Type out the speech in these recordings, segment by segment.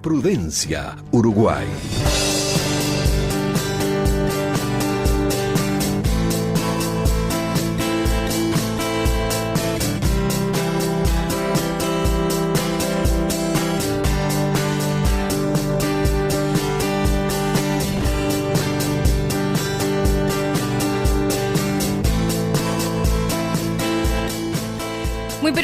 Prudencia, Uruguay.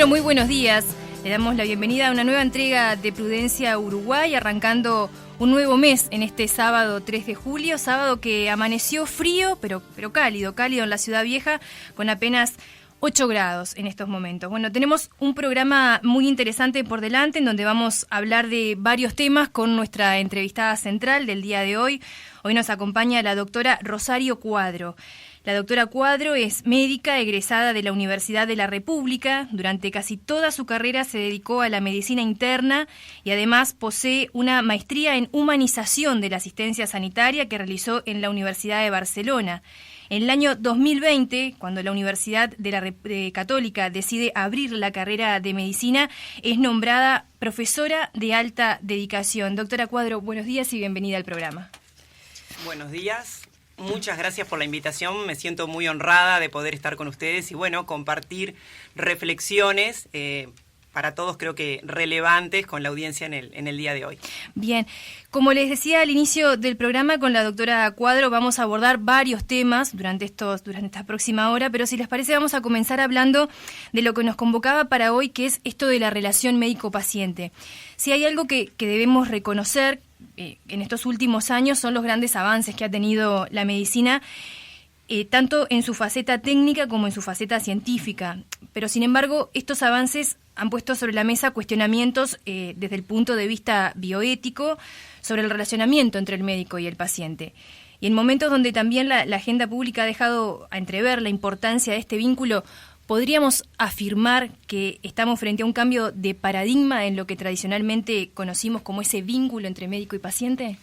Muy buenos días. Le damos la bienvenida a una nueva entrega de Prudencia Uruguay, arrancando un nuevo mes en este sábado 3 de julio, sábado que amaneció frío, pero cálido en la Ciudad Vieja, con apenas 8 grados en estos momentos. Bueno, tenemos un programa muy interesante por delante, en donde vamos a hablar de varios temas con nuestra entrevistada central del día de hoy. Hoy nos acompaña la doctora Rosario Cuadro. La doctora Cuadro es médica egresada de la Universidad de la República. Durante casi toda su carrera se dedicó a la medicina interna y además posee una maestría en humanización de la asistencia sanitaria que realizó en la Universidad de Barcelona. En el año 2020, cuando la Universidad de la Católica decide abrir la carrera de medicina, es nombrada profesora de alta dedicación. Doctora Cuadro, buenos días y bienvenida al programa. Buenos días. Muchas gracias por la invitación, me siento muy honrada de poder estar con ustedes y compartir reflexiones para todos, creo que relevantes con la audiencia en el día de hoy. Bien, como les decía al inicio del programa, con la doctora Cuadro vamos a abordar varios temas durante esta próxima hora, pero si les parece vamos a comenzar hablando de lo que nos convocaba para hoy, que es esto de la relación médico-paciente. Si hay algo que debemos reconocer en estos últimos años son los grandes avances que ha tenido la medicina, tanto en su faceta técnica como en su faceta científica. Pero sin embargo, estos avances han puesto sobre la mesa cuestionamientos desde el punto de vista bioético sobre el relacionamiento entre el médico y el paciente. Y en momentos donde también la agenda pública ha dejado a entrever la importancia de este vínculo, ¿podríamos afirmar que estamos frente a un cambio de paradigma en lo que tradicionalmente conocimos como ese vínculo entre médico y paciente?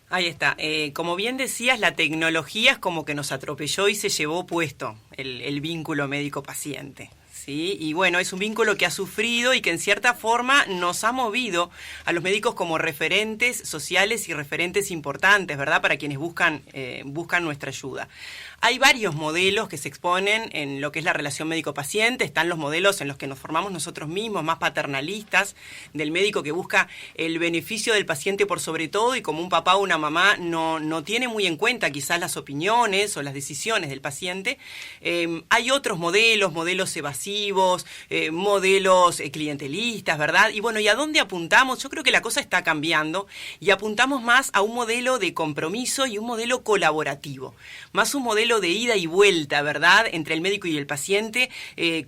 Ahí está. Como bien decías, la tecnología es como que nos atropelló y se llevó puesto el vínculo médico-paciente. ¿Sí? Y es un vínculo que ha sufrido y que en cierta forma nos ha movido a los médicos como referentes sociales y referentes importantes, ¿verdad? Para quienes buscan nuestra ayuda. Hay varios modelos que se exponen en lo que es la relación médico-paciente. Están los modelos en los que nos formamos nosotros mismos, más paternalistas, del médico que busca el beneficio del paciente por sobre todo y como un papá o una mamá no tiene muy en cuenta quizás las opiniones o las decisiones del paciente. Hay otros modelos evasivos, modelos clientelistas, ¿verdad? ¿Y a dónde apuntamos? Yo creo que la cosa está cambiando y apuntamos más a un modelo de compromiso y un modelo colaborativo, más un modelo de ida y vuelta, ¿verdad?, entre el médico y el paciente,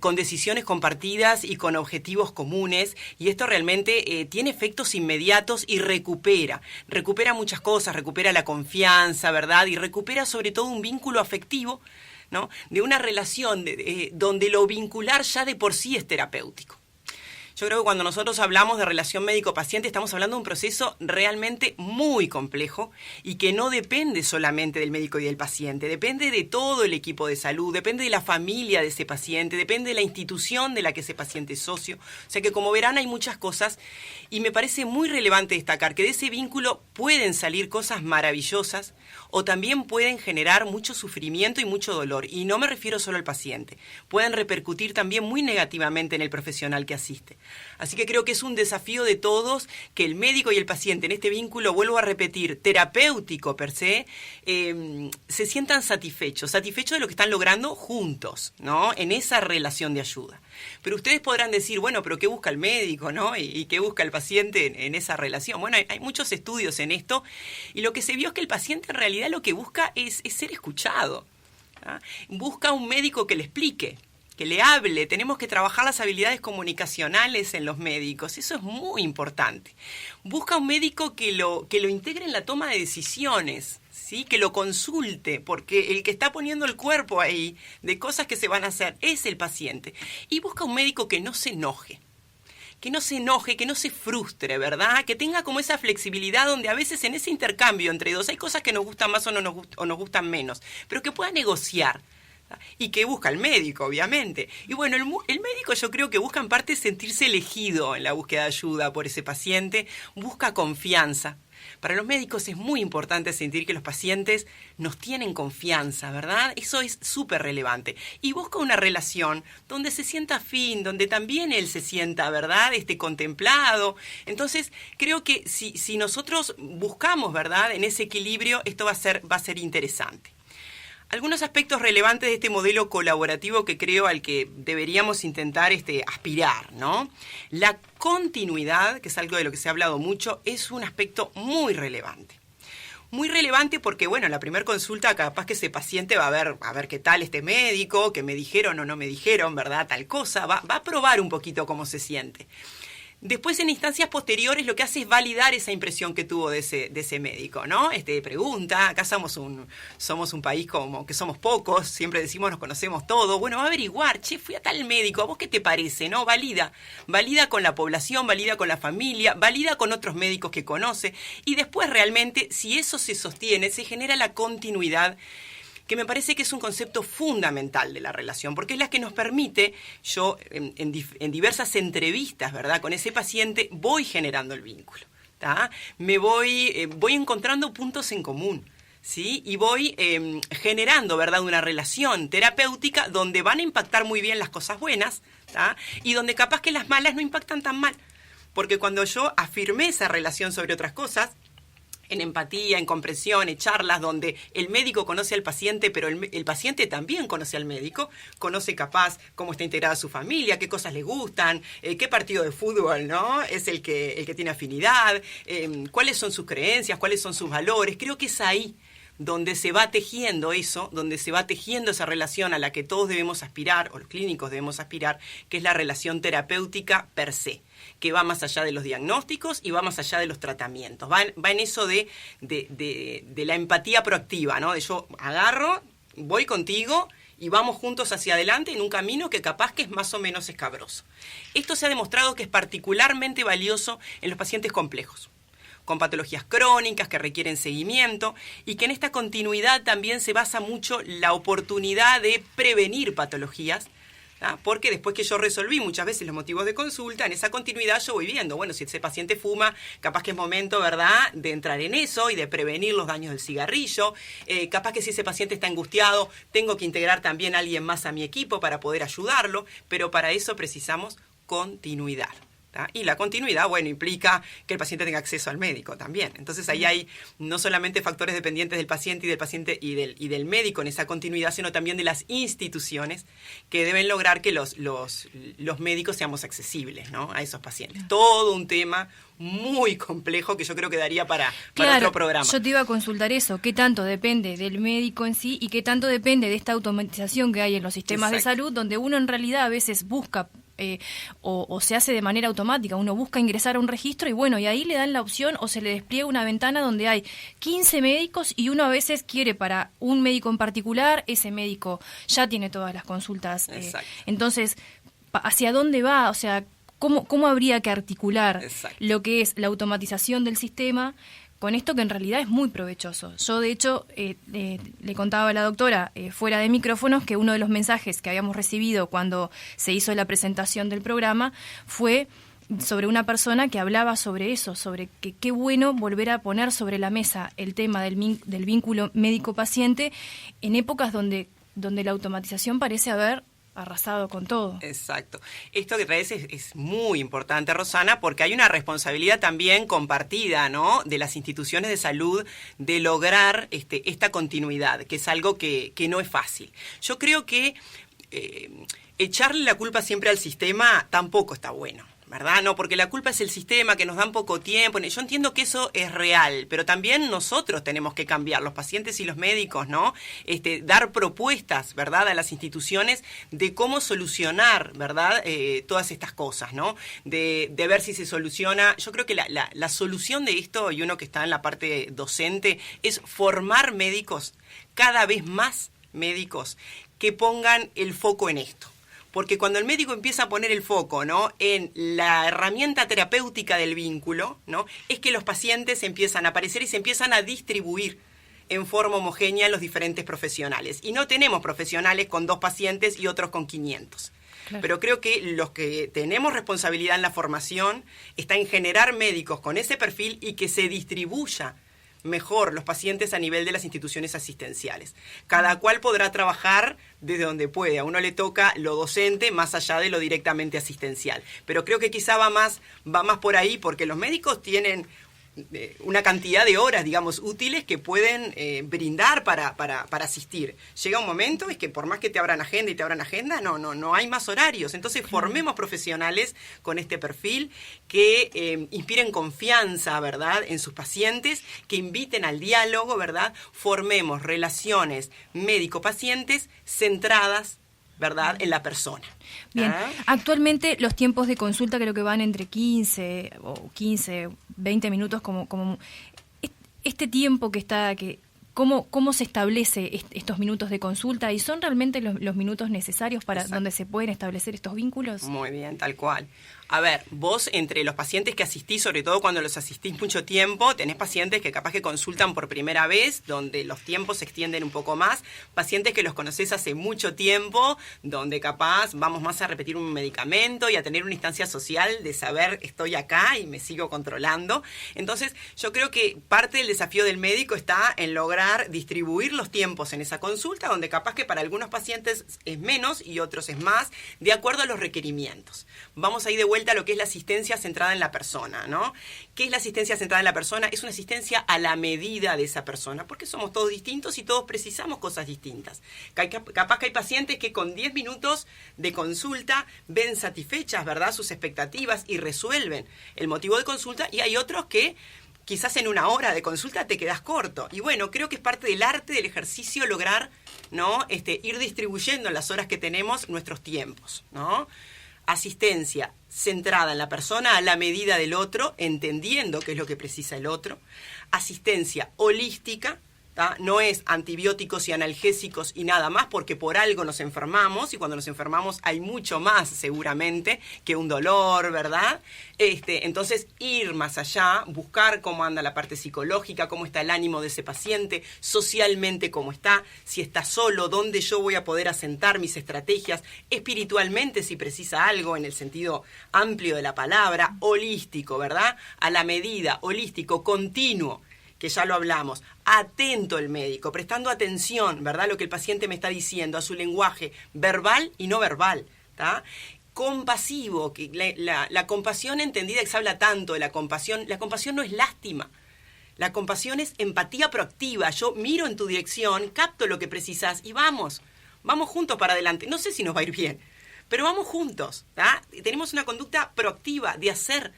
con decisiones compartidas y con objetivos comunes, y esto realmente tiene efectos inmediatos y recupera muchas cosas, recupera la confianza, ¿verdad?, y recupera sobre todo un vínculo afectivo, ¿no?, de una relación donde lo vincular ya de por sí es terapéutico. Yo creo que cuando nosotros hablamos de relación médico-paciente estamos hablando de un proceso realmente muy complejo y que no depende solamente del médico y del paciente, depende de todo el equipo de salud, depende de la familia de ese paciente, depende de la institución de la que ese paciente es socio. O sea que como verán hay muchas cosas y me parece muy relevante destacar que de ese vínculo pueden salir cosas maravillosas o también pueden generar mucho sufrimiento y mucho dolor. Y no me refiero solo al paciente, pueden repercutir también muy negativamente en el profesional que asiste. Así que creo que es un desafío de todos que el médico y el paciente en este vínculo, vuelvo a repetir, terapéutico per se, se sientan satisfechos de lo que están logrando juntos, ¿no?, en esa relación de ayuda. Pero ustedes podrán decir, pero ¿qué busca el médico, no? ¿Y qué busca el paciente en esa relación? Hay muchos estudios en esto y lo que se vio es que el paciente en realidad lo que busca es ser escuchado, ¿ah? Busca un médico que le explique, que le hable. Tenemos que trabajar las habilidades comunicacionales en los médicos, eso es muy importante. Busca un médico que lo integre en la toma de decisiones, ¿sí?, que lo consulte, porque el que está poniendo el cuerpo ahí de cosas que se van a hacer es el paciente. Y busca un médico que no se enoje, que no se frustre, ¿verdad? Que tenga como esa flexibilidad donde a veces en ese intercambio entre dos hay cosas que nos gustan más o nos gustan menos, pero que pueda negociar, Y que busca el médico, obviamente. Y bueno, el médico yo creo que busca en parte sentirse elegido en la búsqueda de ayuda por ese paciente, busca confianza. Para los médicos es muy importante sentir que los pacientes nos tienen confianza, ¿verdad? Eso es súper relevante. Y busca una relación donde se sienta afín, donde también él se sienta, ¿verdad?, contemplado. Entonces, creo que si nosotros buscamos, ¿verdad?, en ese equilibrio, esto va a ser interesante. Algunos aspectos relevantes de este modelo colaborativo que creo al que deberíamos intentar aspirar, ¿no? La continuidad, que es algo de lo que se ha hablado mucho, es un aspecto muy relevante. Muy relevante porque, bueno, en la primera consulta capaz que ese paciente va a ver qué tal este médico, qué me dijeron o no me dijeron, ¿verdad? Tal cosa, va a probar un poquito cómo se siente. Después, en instancias posteriores, lo que hace es validar esa impresión que tuvo de ese médico, ¿no? Pregunta, acá somos un país como que somos pocos, siempre decimos nos conocemos todos. Bueno, va a averiguar, fui a tal médico, ¿a vos qué te parece? ¿No? Valida con la población, valida con la familia, valida con otros médicos que conoce. Y después, realmente, si eso se sostiene, se genera la continuidad, que me parece que es un concepto fundamental de la relación, porque es la que nos permite, yo en diversas entrevistas, ¿verdad?, con ese paciente, voy generando el vínculo, ¿tá? Voy encontrando puntos en común, ¿sí? Y voy generando, ¿verdad?, una relación terapéutica donde van a impactar muy bien las cosas buenas, ¿tá?, y donde capaz que las malas no impactan tan mal, porque cuando yo afirmé esa relación sobre otras cosas, en empatía, en comprensión, en charlas donde el médico conoce al paciente, pero el paciente también conoce al médico, conoce capaz cómo está integrada su familia, qué cosas le gustan, qué partido de fútbol, ¿no?, es el que tiene afinidad, cuáles son sus creencias, cuáles son sus valores. Creo que es ahí donde se va tejiendo eso, donde se va tejiendo esa relación a la que todos debemos aspirar, o los clínicos debemos aspirar, que es la relación terapéutica per se, que va más allá de los diagnósticos y va más allá de los tratamientos. Va en eso de la empatía proactiva, ¿no? De yo agarro, voy contigo y vamos juntos hacia adelante en un camino que capaz que es más o menos escabroso. Esto se ha demostrado que es particularmente valioso en los pacientes complejos, con patologías crónicas que requieren seguimiento, y que en esta continuidad también se basa mucho la oportunidad de prevenir patologías, ¿tá? Porque después que yo resolví muchas veces los motivos de consulta, en esa continuidad yo voy viendo, bueno, si ese paciente fuma, capaz que es momento, ¿verdad?, de entrar en eso y de prevenir los daños del cigarrillo. Capaz que si ese paciente está angustiado, tengo que integrar también a alguien más a mi equipo para poder ayudarlo, pero para eso precisamos continuidad. Y la continuidad, bueno, implica que el paciente tenga acceso al médico también. Entonces ahí hay no solamente factores dependientes del paciente y del médico en esa continuidad, sino también de las instituciones que deben lograr que los médicos seamos accesibles, ¿no?, a esos pacientes. Todo un tema muy complejo que yo creo que daría para otro programa. Yo te iba a consultar eso, qué tanto depende del médico en sí y qué tanto depende de esta automatización que hay en los sistemas de salud, donde uno en realidad a veces busca o se hace de manera automática, uno busca ingresar a un registro y bueno, y ahí le dan la opción o se le despliega una ventana donde hay 15 médicos y uno a veces quiere para un médico en particular, ese médico ya tiene todas las consultas. Entonces, ¿hacia dónde va? O sea, ¿cómo habría que articular lo que es la automatización del sistema con esto que en realidad es muy provechoso? Yo, de hecho, le contaba a la doctora fuera de micrófonos que uno de los mensajes que habíamos recibido cuando se hizo la presentación del programa fue sobre una persona que hablaba sobre eso, sobre que qué bueno volver a poner sobre la mesa el tema del vínculo médico-paciente en épocas donde la automatización parece haber arrasado con todo. Exacto. Esto que traes es muy importante, Rosana, porque hay una responsabilidad también compartida, ¿no?, de las instituciones de salud de lograr esta continuidad, que es algo que no es fácil. Yo creo que echarle la culpa siempre al sistema tampoco está bueno, ¿verdad? No, porque la culpa es el sistema, que nos dan poco tiempo. Yo entiendo que eso es real, pero también nosotros tenemos que cambiar, los pacientes y los médicos, ¿no? Dar propuestas, ¿verdad?, a las instituciones de cómo solucionar, ¿verdad?, todas estas cosas, ¿no? De ver si se soluciona. Yo creo que la solución de esto, y uno que está en la parte docente, es formar médicos, cada vez más médicos, que pongan el foco en esto. Porque cuando el médico empieza a poner el foco, ¿no?, en la herramienta terapéutica del vínculo, ¿no?, es que los pacientes empiezan a aparecer y se empiezan a distribuir en forma homogénea en los diferentes profesionales. Y no tenemos profesionales con 2 pacientes y otros con 500. Claro. Pero creo que los que tenemos responsabilidad en la formación está en generar médicos con ese perfil y que se distribuya mejor los pacientes a nivel de las instituciones asistenciales. Cada cual podrá trabajar desde donde puede. A uno le toca lo docente más allá de lo directamente asistencial. Pero creo que quizá va más por ahí, porque los médicos tienen una cantidad de horas, digamos, útiles que pueden brindar para asistir. Llega un momento, es que por más que te abran agenda, no hay más horarios. Entonces formemos profesionales con este perfil que inspiren confianza, ¿verdad?, en sus pacientes, que inviten al diálogo, ¿verdad? Formemos relaciones médico-pacientes centradas, ¿verdad?, en la persona. Bien, actualmente los tiempos de consulta creo que van entre 15 o 15, 20 minutos, como este tiempo que está, ¿cómo se establece estos minutos de consulta? ¿Y son realmente los minutos necesarios para donde se pueden establecer estos vínculos? Muy bien, tal cual. A ver, vos entre los pacientes que asistís, sobre todo cuando los asistís mucho tiempo, tenés pacientes que capaz que consultan por primera vez, donde los tiempos se extienden un poco más, pacientes que los conocés hace mucho tiempo, donde capaz vamos más a repetir un medicamento y a tener una instancia social de saber estoy acá y me sigo controlando. Entonces, yo creo que parte del desafío del médico está en lograr distribuir los tiempos en esa consulta, donde capaz que para algunos pacientes es menos y otros es más, de acuerdo a los requerimientos. Vamos a ir de vuelta a lo que es la asistencia centrada en la persona, ¿no? ¿Qué es la asistencia centrada en la persona? Es una asistencia a la medida de esa persona, porque somos todos distintos y todos precisamos cosas distintas. Capaz que hay pacientes que con 10 minutos de consulta ven satisfechas, ¿verdad?, sus expectativas y resuelven el motivo de consulta, y hay otros que quizás en 1 hora de consulta te quedas corto. Y bueno, creo que es parte del arte del ejercicio lograr, ¿no?, ir distribuyendo en las horas que tenemos nuestros tiempos, ¿no? Asistencia centrada en la persona a la medida del otro, entendiendo qué es lo que precisa el otro. Asistencia holística, ¿tá? No es antibióticos y analgésicos y nada más, porque por algo nos enfermamos, y cuando nos enfermamos hay mucho más seguramente que un dolor, ¿verdad? Entonces ir más allá, buscar cómo anda la parte psicológica, cómo está el ánimo de ese paciente, socialmente cómo está, si está solo, dónde yo voy a poder asentar mis estrategias, espiritualmente si precisa algo en el sentido amplio de la palabra, holístico, ¿verdad? A la medida, holístico, continuo, que ya lo hablamos, atento el médico, prestando atención, ¿verdad?, lo que el paciente me está diciendo, a su lenguaje verbal y no verbal, ¿tá? Compasivo, que la compasión entendida, que se habla tanto de la compasión no es lástima, la compasión es empatía proactiva. Yo miro en tu dirección, capto lo que precisas y vamos juntos para adelante. No sé si nos va a ir bien, pero vamos juntos, ¿tá? Tenemos una conducta proactiva de hacer.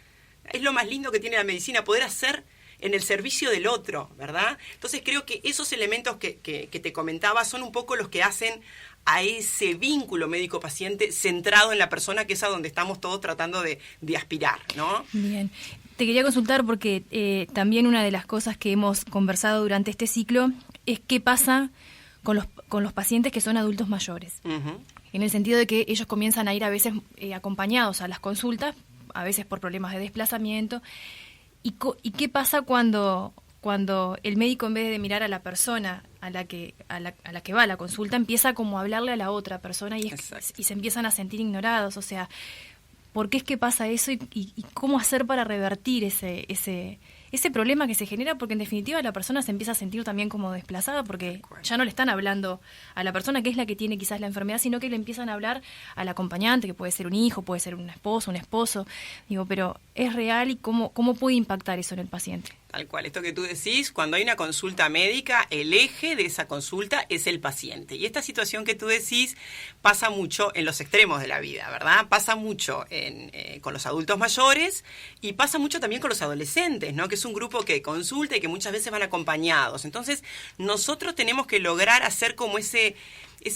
Es lo más lindo que tiene la medicina, poder hacer en el servicio del otro, ¿verdad? Entonces creo que esos elementos que te comentaba son un poco los que hacen a ese vínculo médico-paciente centrado en la persona, que es a donde estamos todos tratando de aspirar, ¿no? Bien. Te quería consultar porque también una de las cosas que hemos conversado durante este ciclo es qué pasa con los pacientes que son adultos mayores. Uh-huh. En el sentido de que ellos comienzan a ir a veces acompañados a las consultas, a veces por problemas de desplazamiento. ¿Y qué pasa cuando el médico, en vez de mirar a la persona a la que va a la consulta, empieza como a hablarle a la otra persona y se empiezan a sentir ignorados? O sea, ¿por qué es que pasa eso y cómo hacer para revertir ese problema que se genera? Porque en definitiva la persona se empieza a sentir también como desplazada, porque ya no le están hablando a la persona que es la que tiene quizás la enfermedad, sino que le empiezan a hablar al acompañante, que puede ser un hijo, puede ser una esposa, un esposo. Digo, pero ¿es real y cómo puede impactar eso en el paciente? Tal cual, esto que tú decís, cuando hay una consulta médica, el eje de esa consulta es el paciente. Y esta situación que tú decís pasa mucho en los extremos de la vida, ¿verdad? Pasa mucho con los adultos mayores y pasa mucho también con los adolescentes, ¿no? Que es un grupo que consulta y que muchas veces van acompañados. Entonces, nosotros tenemos que lograr hacer como ese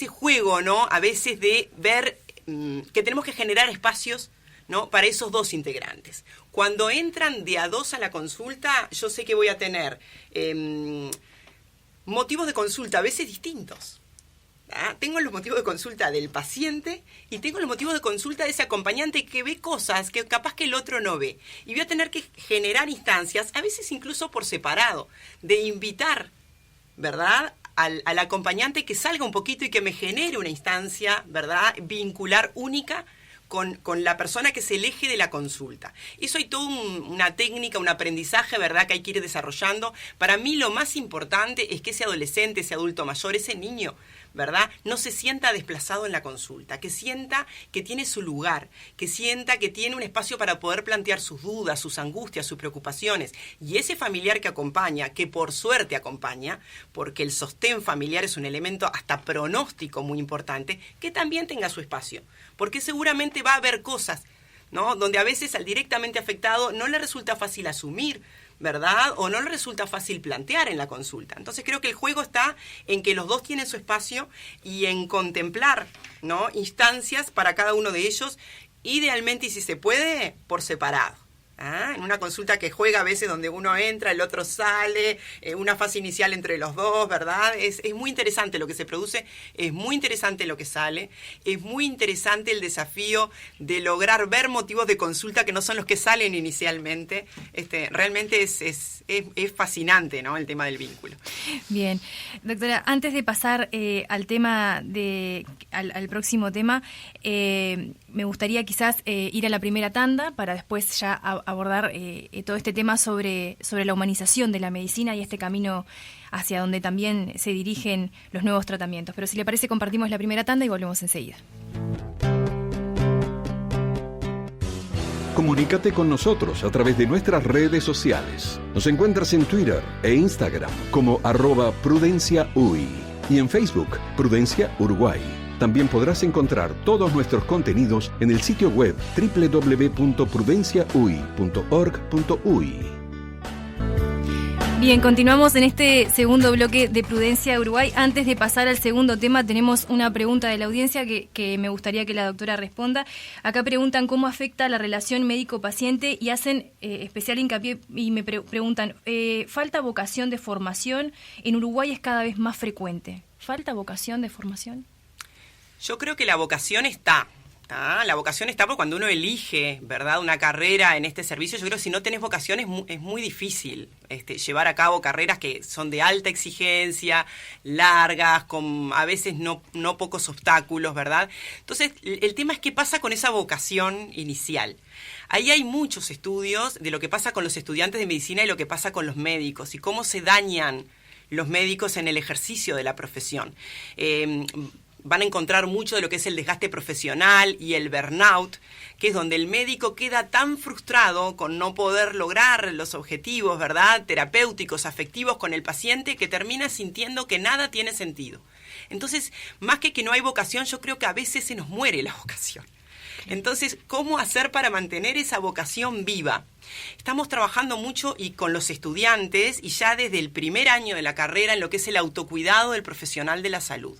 juego, ¿no? A veces de ver que tenemos que generar espacios, ¿no?, para esos dos integrantes. Cuando entran de a dos a la consulta, yo sé que voy a tener motivos de consulta a veces distintos. ¿Ah? Tengo los motivos de consulta del paciente y tengo los motivos de consulta de ese acompañante que ve cosas que capaz que el otro no ve. Y voy a tener que generar instancias, a veces incluso por separado, de invitar ¿verdad?, al acompañante que salga un poquito y que me genere una instancia, ¿verdad?, vincular única con la persona que se elige de la consulta. Eso hay toda una técnica, un aprendizaje, ¿verdad?, que hay que ir desarrollando. Para mí lo más importante es que ese adolescente, ese adulto mayor, ese niño, ¿verdad?, no se sienta desplazado en la consulta, que sienta que tiene su lugar, que sienta que tiene un espacio para poder plantear sus dudas, sus angustias, sus preocupaciones. Y ese familiar que acompaña, que por suerte acompaña, porque el sostén familiar es un elemento hasta pronóstico muy importante, que también tenga su espacio. Porque seguramente va a haber cosas, ¿no?, donde a veces al directamente afectado no le resulta fácil asumir, ¿verdad?, o no le resulta fácil plantear en la consulta. Entonces creo que el juego está en que los dos tienen su espacio y en contemplar, ¿no?, instancias para cada uno de ellos, idealmente y si se puede, por separado. En una consulta que juega a veces donde uno entra, el otro sale, una fase inicial entre los dos, ¿verdad? Es muy interesante lo que se produce, es muy interesante lo que sale, es muy interesante el desafío de lograr ver motivos de consulta que no son los que salen inicialmente. Realmente es fascinante, ¿no?, el tema del vínculo. Bien, doctora, antes de pasar al tema al próximo tema, me gustaría quizás ir a la primera tanda para después ya abordar todo este tema sobre la humanización de la medicina y este camino hacia donde también se dirigen los nuevos tratamientos. Pero si le parece, compartimos la primera tanda y volvemos enseguida. Comunícate con nosotros a través de nuestras redes sociales. Nos encuentras en Twitter e Instagram como @PrudenciaUY y en Facebook Prudencia Uruguay. También podrás encontrar todos nuestros contenidos en el sitio web www.prudenciauy.org.uy. Bien, continuamos en este segundo bloque de Prudencia Uruguay. Antes de pasar al segundo tema, tenemos una pregunta de la audiencia que me gustaría que la doctora responda. Acá preguntan cómo afecta la relación médico-paciente y hacen especial hincapié y me preguntan, ¿falta vocación de formación? En Uruguay es cada vez más frecuente. ¿Falta vocación de formación? Yo creo que la vocación está. La vocación está por cuando uno elige, ¿verdad?, una carrera en este servicio. Yo creo que si no tenés vocación es muy difícil llevar a cabo carreras que son de alta exigencia, largas, con a veces no pocos obstáculos, ¿verdad? Entonces, el tema es qué pasa con esa vocación inicial. Ahí hay muchos estudios de lo que pasa con los estudiantes de medicina y lo que pasa con los médicos y cómo se dañan los médicos en el ejercicio de la profesión. Van a encontrar mucho de lo que es el desgaste profesional y el burnout, que es donde el médico queda tan frustrado con no poder lograr los objetivos, ¿verdad?, terapéuticos, afectivos con el paciente, que termina sintiendo que nada tiene sentido. Entonces, más que no hay vocación, yo creo que a veces se nos muere la vocación. Entonces, ¿cómo hacer para mantener esa vocación viva? Estamos trabajando mucho y con los estudiantes y ya desde el primer año de la carrera en lo que es el autocuidado del profesional de la salud.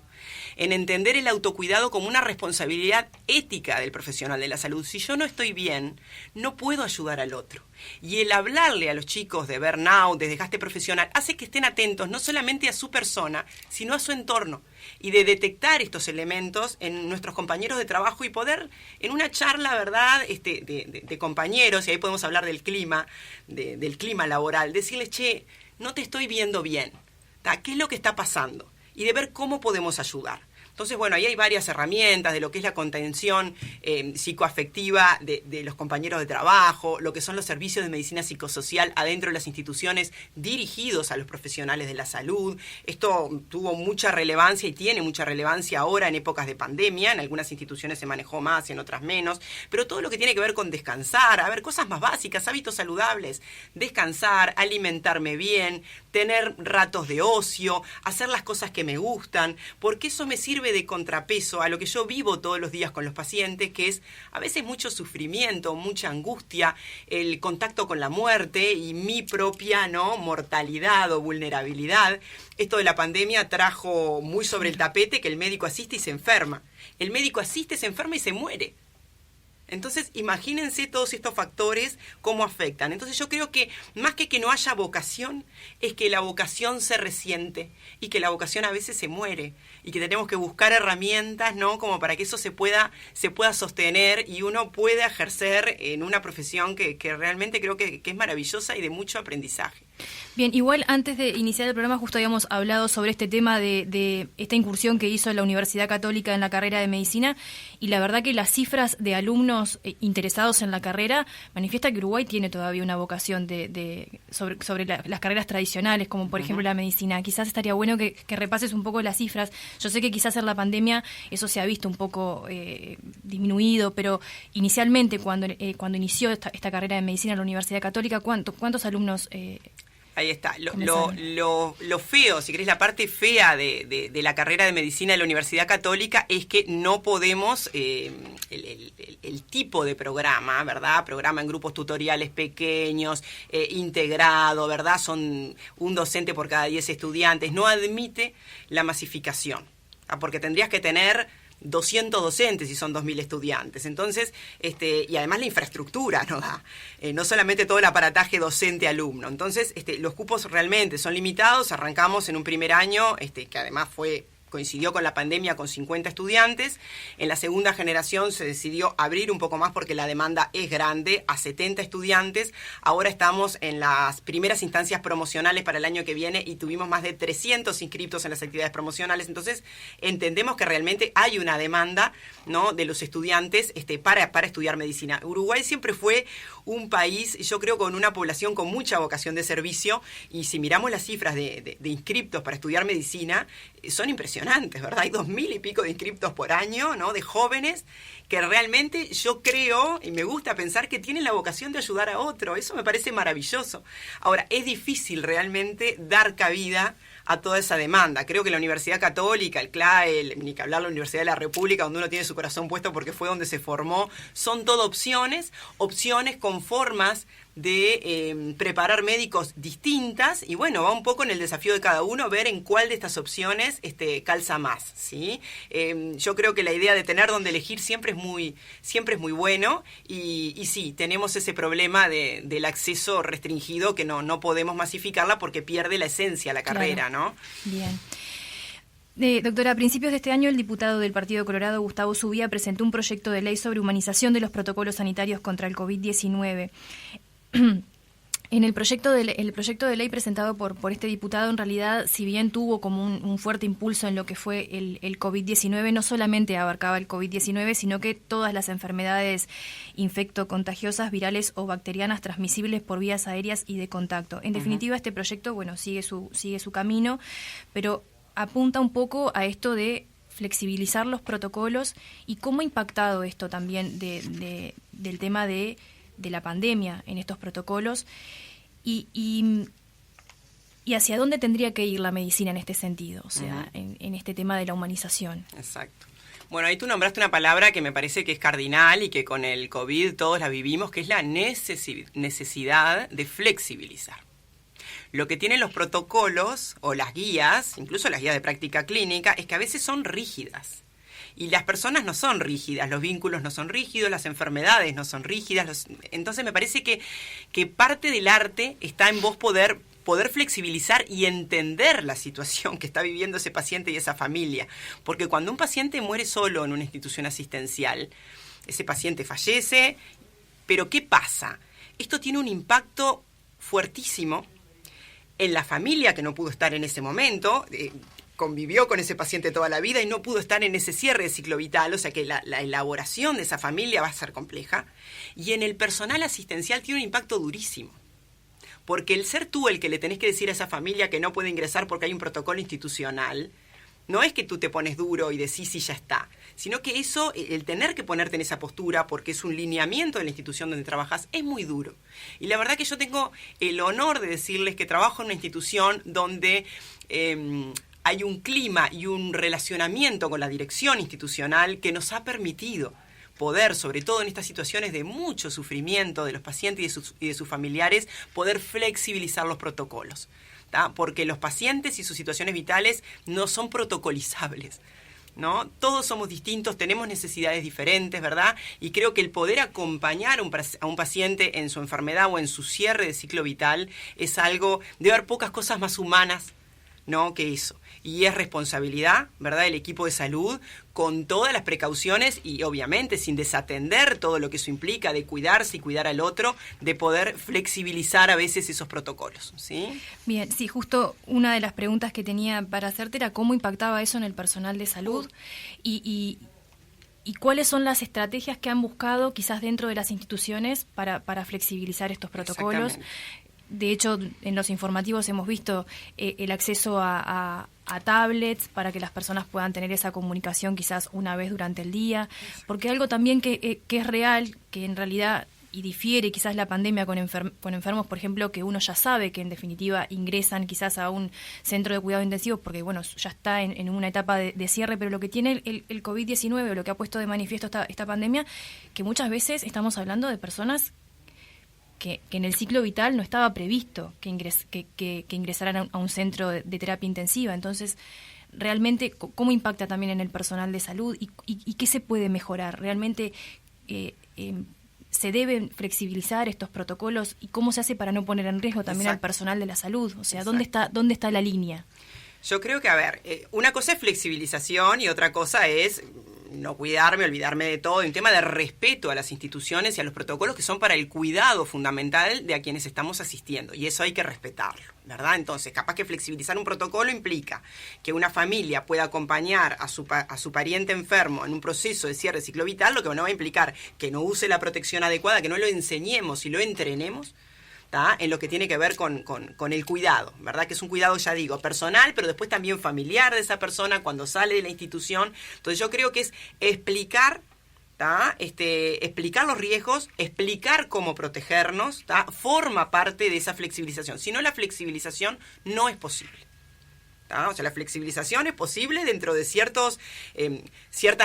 En entender el autocuidado como una responsabilidad ética del profesional de la salud. Si yo no estoy bien, no puedo ayudar al otro. Y el hablarle a los chicos de burnout, de desgaste profesional, hace que estén atentos no solamente a su persona, sino a su entorno. Y de detectar estos elementos en nuestros compañeros de trabajo y poder, en una charla, ¿verdad?, de compañeros, y ahí podemos hablar del clima, del clima laboral, decirles, che, no te estoy viendo bien. ¿Qué es lo que está pasando? Y de ver cómo podemos ayudar. Entonces, bueno, ahí hay varias herramientas de lo que es la contención psicoafectiva de los compañeros de trabajo, lo que son los servicios de medicina psicosocial adentro de las instituciones dirigidos a los profesionales de la salud. Esto tuvo mucha relevancia y tiene mucha relevancia ahora en épocas de pandemia. En algunas instituciones se manejó más, en otras menos. Pero todo lo que tiene que ver con descansar, a ver, cosas más básicas, hábitos saludables, descansar, alimentarme bien, tener ratos de ocio, hacer las cosas que me gustan, porque eso me sirve de contrapeso a lo que yo vivo todos los días con los pacientes, que es a veces mucho sufrimiento, mucha angustia, el contacto con la muerte y mi propia mortalidad o vulnerabilidad. Esto de la pandemia trajo muy sobre el tapete que el médico asiste y se enferma. El médico asiste, se enferma y se muere. Entonces, imagínense todos estos factores cómo afectan. Entonces, yo creo que más que no haya vocación, es que la vocación se resiente y que la vocación a veces se muere y que tenemos que buscar herramientas, ¿no?, como para que eso se pueda sostener y uno pueda ejercer en una profesión que realmente creo que es maravillosa y de mucho aprendizaje. Bien, igual antes de iniciar el programa justo habíamos hablado sobre este tema de esta incursión que hizo la Universidad Católica en la carrera de Medicina, y la verdad que las cifras de alumnos interesados en la carrera manifiesta que Uruguay tiene todavía una vocación sobre las carreras tradicionales, como por ejemplo la medicina. Quizás estaría bueno que repases un poco las cifras. Yo sé que quizás en la pandemia eso se ha visto un poco disminuido, pero inicialmente cuando inició esta carrera de Medicina en la Universidad Católica, ¿cuántos alumnos Ahí está. Lo feo, si querés, la parte fea de la carrera de medicina de la Universidad Católica es que no podemos, el tipo de programa, ¿verdad? Programa en grupos tutoriales pequeños, integrado, ¿verdad? Son un docente por cada 10 estudiantes. No admite la masificación, porque tendrías que tener 200 docentes y son 2.000 estudiantes. Entonces, y además la infraestructura no da, no solamente todo el aparataje docente-alumno. Entonces, los cupos realmente son limitados. Arrancamos en un primer año, que además coincidió con la pandemia, con 50 estudiantes. En la segunda generación se decidió abrir un poco más porque la demanda es grande, a 70 estudiantes. Ahora estamos en las primeras instancias promocionales para el año que viene y tuvimos más de 300 inscriptos en las actividades promocionales. Entonces, entendemos que realmente hay una demanda, ¿no?, de los estudiantes para estudiar medicina. Uruguay siempre fue un país, yo creo, con una población con mucha vocación de servicio, y si miramos las cifras de inscriptos para estudiar medicina, son impresionantes, ¿verdad? Hay 2.000 y pico de inscriptos por año, ¿no?, de jóvenes que realmente yo creo, y me gusta pensar, que tienen la vocación de ayudar a otro. Eso me parece maravilloso. Ahora, es difícil realmente dar cabida a toda esa demanda. Creo que la Universidad Católica, el CLAE, ni que hablar la Universidad de la República, donde uno tiene su corazón puesto porque fue donde se formó, son todo opciones con formas de preparar médicos distintas, y bueno, va un poco en el desafío de cada uno ver en cuál de estas opciones calza más, ¿sí? Yo creo que la idea de tener donde elegir siempre es muy bueno, y sí, tenemos ese problema del acceso restringido, que no podemos masificarla porque pierde la esencia la carrera, claro. ¿No? Bien. Doctora, a principios de este año el diputado del Partido Colorado, Gustavo Zubia, presentó un proyecto de ley sobre humanización de los protocolos sanitarios contra el COVID-19. En el proyecto de ley presentado por este diputado, en realidad, si bien tuvo como un fuerte impulso en lo que fue el COVID-19, no solamente abarcaba el COVID-19, sino que todas las enfermedades infectocontagiosas, virales o bacterianas transmisibles por vías aéreas y de contacto. En definitiva, este proyecto, bueno, sigue su camino, pero apunta un poco a esto de flexibilizar los protocolos y cómo ha impactado esto también del tema de la pandemia en estos protocolos y hacia dónde tendría que ir la medicina en este sentido, o sea, en este tema de la humanización. Exacto. Bueno, ahí tú nombraste una palabra que me parece que es cardinal y que con el COVID todos la vivimos, que es la necesidad de flexibilizar. Lo que tienen los protocolos o las guías, incluso las guías de práctica clínica, es que a veces son rígidas. Y las personas no son rígidas, los vínculos no son rígidos, las enfermedades no son rígidas. Entonces me parece que parte del arte está en vos poder flexibilizar y entender la situación que está viviendo ese paciente y esa familia. Porque cuando un paciente muere solo en una institución asistencial, ese paciente fallece, pero ¿qué pasa? Esto tiene un impacto fuertísimo en la familia que no pudo estar en ese momento, convivió con ese paciente toda la vida y no pudo estar en ese cierre de ciclo vital, o sea que la elaboración de esa familia va a ser compleja. Y en el personal asistencial tiene un impacto durísimo, porque el ser tú el que le tenés que decir a esa familia que no puede ingresar porque hay un protocolo institucional, no es que tú te pones duro y decís sí, ya está, sino que eso, el tener que ponerte en esa postura, porque es un lineamiento de la institución donde trabajas, es muy duro. Y la verdad que yo tengo el honor de decirles que trabajo en una institución donde hay un clima y un relacionamiento con la dirección institucional que nos ha permitido poder, sobre todo en estas situaciones de mucho sufrimiento de los pacientes y de sus familiares, poder flexibilizar los protocolos, ¿tá? Porque los pacientes y sus situaciones vitales no son protocolizables, ¿no? Todos somos distintos, tenemos necesidades diferentes, ¿verdad? Y creo que el poder acompañar a un paciente en su enfermedad o en su cierre de ciclo vital es algo, debe haber pocas cosas más humanas, ¿no?, que eso. Y es responsabilidad, ¿verdad?, del equipo de salud, con todas las precauciones y obviamente sin desatender todo lo que eso implica, de cuidarse y cuidar al otro, de poder flexibilizar a veces esos protocolos, ¿sí? Bien, sí, justo una de las preguntas que tenía para hacerte era cómo impactaba eso en el personal de salud y cuáles son las estrategias que han buscado quizás dentro de las instituciones para flexibilizar estos protocolos. De hecho, en los informativos hemos visto el acceso a tablets para que las personas puedan tener esa comunicación quizás una vez durante el día, porque algo también que es real, que en realidad y difiere quizás la pandemia con enfermos, por ejemplo, que uno ya sabe que en definitiva ingresan quizás a un centro de cuidado intensivo porque, bueno, ya está en una etapa de cierre, pero lo que tiene el COVID-19 o lo que ha puesto de manifiesto esta pandemia, que muchas veces estamos hablando de personas que en el ciclo vital no estaba previsto que ingresaran a un centro de terapia intensiva. Entonces, realmente, ¿cómo impacta también en el personal de salud y qué se puede mejorar? Realmente se deben flexibilizar estos protocolos y cómo se hace para no poner en riesgo también al personal de la salud. O sea, ¿dónde está la línea? Yo creo que, a ver, una cosa es flexibilización y otra cosa es no cuidarme, olvidarme de todo, un tema de respeto a las instituciones y a los protocolos que son para el cuidado fundamental de a quienes estamos asistiendo, y eso hay que respetarlo, ¿verdad? Entonces, capaz que flexibilizar un protocolo implica que una familia pueda acompañar a su pariente enfermo en un proceso de cierre de ciclo vital, lo que no va a implicar que no use la protección adecuada, que no lo enseñemos y lo entrenemos, ¿tá?, en lo que tiene que ver con el cuidado, ¿verdad? Que es un cuidado, ya digo, personal, pero después también familiar de esa persona cuando sale de la institución. Entonces yo creo que es explicar, ¿tá?, explicar los riesgos, explicar cómo protegernos, ¿tá?, forma parte de esa flexibilización. Si no, la flexibilización no es posible. O sea, la flexibilización es posible dentro de ciertas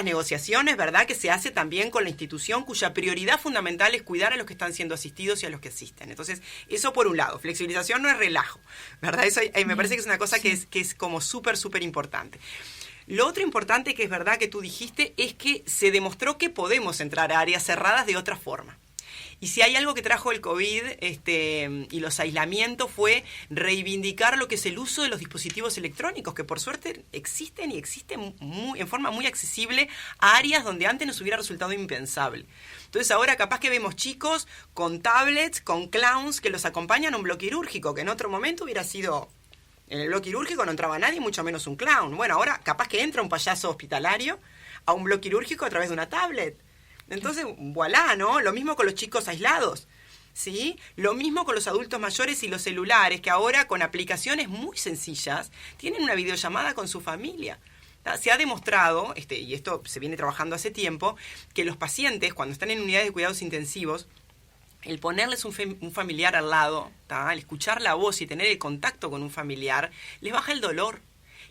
negociaciones, ¿verdad?, que se hace también con la institución cuya prioridad fundamental es cuidar a los que están siendo asistidos y a los que asisten. Entonces, eso por un lado. Flexibilización no es relajo, ¿verdad? Eso me parece que es una cosa que es como súper, súper importante. Lo otro importante que es verdad que tú dijiste es que se demostró que podemos entrar a áreas cerradas de otra forma. Y si hay algo que trajo el COVID y los aislamientos fue reivindicar lo que es el uso de los dispositivos electrónicos, que por suerte existen y existen en forma muy accesible a áreas donde antes nos hubiera resultado impensable. Entonces ahora capaz que vemos chicos con tablets, con clowns que los acompañan a un bloque quirúrgico, que en otro momento hubiera sido... En el bloque quirúrgico no entraba nadie, mucho menos un clown. Bueno, ahora capaz que entra un payaso hospitalario a un bloque quirúrgico a través de una tablet. Entonces, voilà, ¿no? Lo mismo con los chicos aislados, ¿sí? Lo mismo con los adultos mayores y los celulares, que ahora con aplicaciones muy sencillas tienen una videollamada con su familia. Se ha demostrado, y esto se viene trabajando hace tiempo, que los pacientes, cuando están en unidades de cuidados intensivos, el ponerles un familiar al lado, ¿tá?, el escuchar la voz y tener el contacto con un familiar, les baja el dolor,